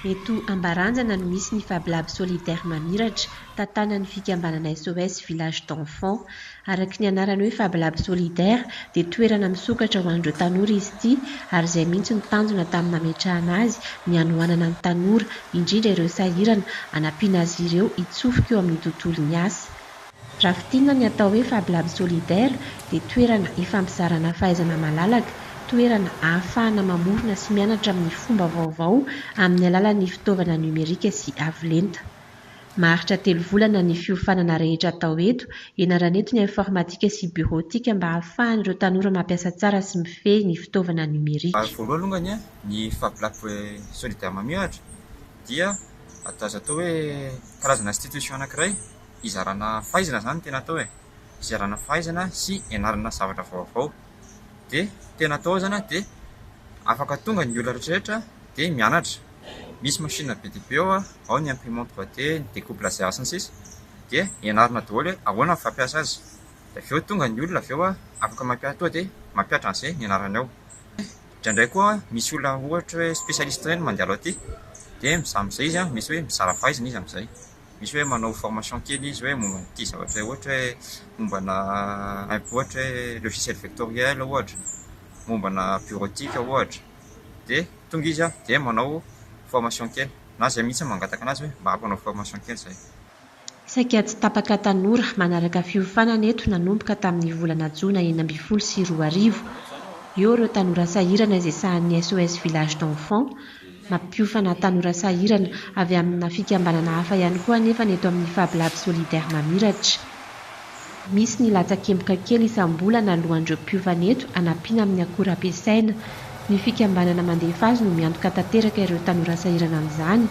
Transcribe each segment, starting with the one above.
Eto Ambaranjana no misy ny Fab Lab solidaire mamiratra tantanan'ny fikambanana SOS Village d'Enfants. Araka ny anarany hoe Fab Lab solidaire dia toerana misokatra ho an'ireo tanora izy ity, ary izay mihitsy ny tanjona tamin'ny nametrahana azy ny hanohanana ny tanora, indrindra ireo sahirana, hanampiana azy ireo hitsofoka eo amin'ny tontolon'ny asa. Rafitina ny atao hoe Fab Lab solidaire dia toerana ifampizaharana fahaizana malalaka, toerana ahafahana mamorona sy mianatra amin'ny fomba vaovao amin'ny alalan'ny fitaovana numerika sy avolenta. Maharitra 3 volana ny fiofanana rehetra atao eto, ianarana eto ny informatika sy bureautika mba ahafahan'ireo tanora mampiasa tsara sy mifehy ny fitaovana numerika. Voalohany alongany ny Fab Lab solidaire mamiratra dia azo atao hoe karazana institution anankiray izarana fahaizana zany tena atao hoe izarana fahaizana sy ianarana zavatra vaovao. Dia tena atao zany dia afaka tonga ny olona rehetrarehetra dia mianatra. Misy machine be dia be ao ny imprimante 3D, ny découpe laser sy ny sisa, dia ianarana daholo hoe ahoana ny fampiasa azy. Dia avy eo tonga ny olona avy eo afaka mampiasa toa dia mampiatra an'izay nianarana ao. Indraindray koa misy olona ohatra hoe spécialiste reny mandeha aloha aty, dia mizaha amin'izay izy misy hoe mizara fahaizana izy amin'izay. Misy hoe manao formation kely izy hoe momba n'ity zavatra ohatra hoe mombana ohatra hoe logiciel vectoriel ohatra, mombana bureautique ohatra. Dia tonga izy dia manao formation kely, na izay mihitsy mangataka anazy hoe mba hampanao formation kely izay. Saika tsy tapaka tanora manaraka fiofanana eto nanomboka tamin'ny volana Jona 2024. Eo ireo tanora sahirana izay sahan'ny SOS Village d'Enfants. Mampiofana tanora sahirana avy amina fikambanana hafa ihany koa anefa eto amin'ny Fab Lab solidaire mamiratra. Misy ny latsa-kemboka kely isam-bolana alohan'ireo mpiofana eto hanampiana amin'ny akora ampiasaina. Ny fikambanana mandefa azy no miantoka tanteraka ireo tanora sahirana amin'izany.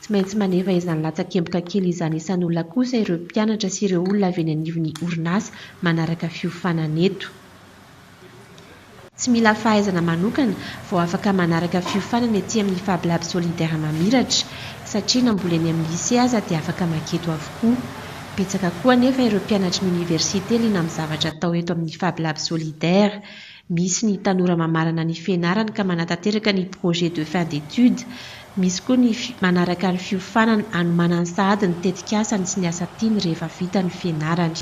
Tsy maintsy manefa izany latsa-kemboka kely izany isan'olona kosa ireo mpianatra sy ireo olona avy eny anivon'ny orinasa manaraka fiofanana eto. Tsy mila fahaizana manokana vao afaka manaraka fiofanana ety amin'ny Fab Lab solidaire mamiratra, satria na mbola eny amin'ny lycée aza dia afaka maketo avokoa. Betsaka koa anefa ireo mpianatry ny université liana amin'ny zavatra atao eto amin'ny Fab Lab solidaire. Misy ny tanora mamarana ny fianarana ka manatanteraka ny projet de fin d'études. Misy koa ny manaraka ny fiofanana hanomana ny sahady ny tetikasany sy ny asa tiany rehefa vita ny fianarany.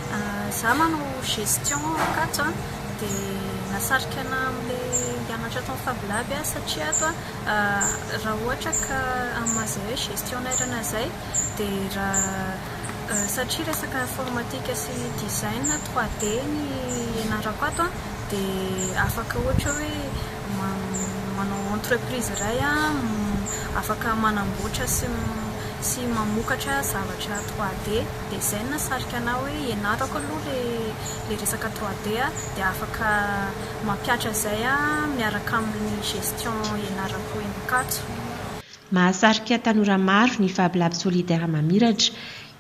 Zaho manao gestion akato dia nasarika amin'ilay mpianatra tao Fab Lab satria ato raha ohatra ka amin'izay hoe gestionnaire na izay dia raha satria resaka informatika sy design 3D ny ianarako ato dia afaka ohatra hoe manao entreprise iray afaka manamboatra sy mamokatra zavatra 3D dia izay nasarika anao hoe ianarako aloha le resaka 3D dia afaka mampiatra izay miaraka amin'ny gestion ianarako enakato. Mahasarika tanora maro ny Fab Lab solidaire mamiratra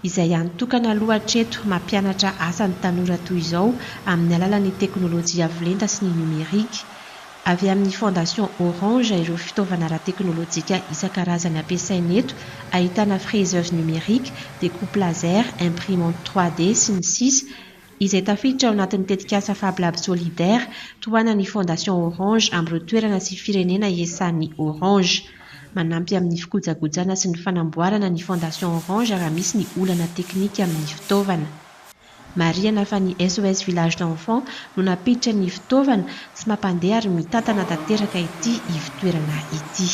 izay anotokana aloha hatreto mampianatra asan'ny tanora toy izao amin'ny alalan'ny teknôlôjia avolenta sy ny numerika. Avy amin'ny fondation Orange ireo fitaovana ara-teknôlôjika isan-karazany ampiasaina eto, ahitana fraiseuse numérique, découpe laser, imprimante 3D sy ny sisa, izay tafiditra ao anatin'ny tetikasa Fab Lab solidaire tohanan'ny fondation Orange amin'ireo toerana sy firenena iasan'ny Orange. Manampy amin'ny fikojakojana sy ny fanamboarana ny fondation Orange raha misy ny olana teknika amin'ny fitaovana. Marihana fa ny SOS Village d'Enfants no napiditra ny fitaovana sy mampandeha ary mitantana tanteraka ity ivitoerana ity.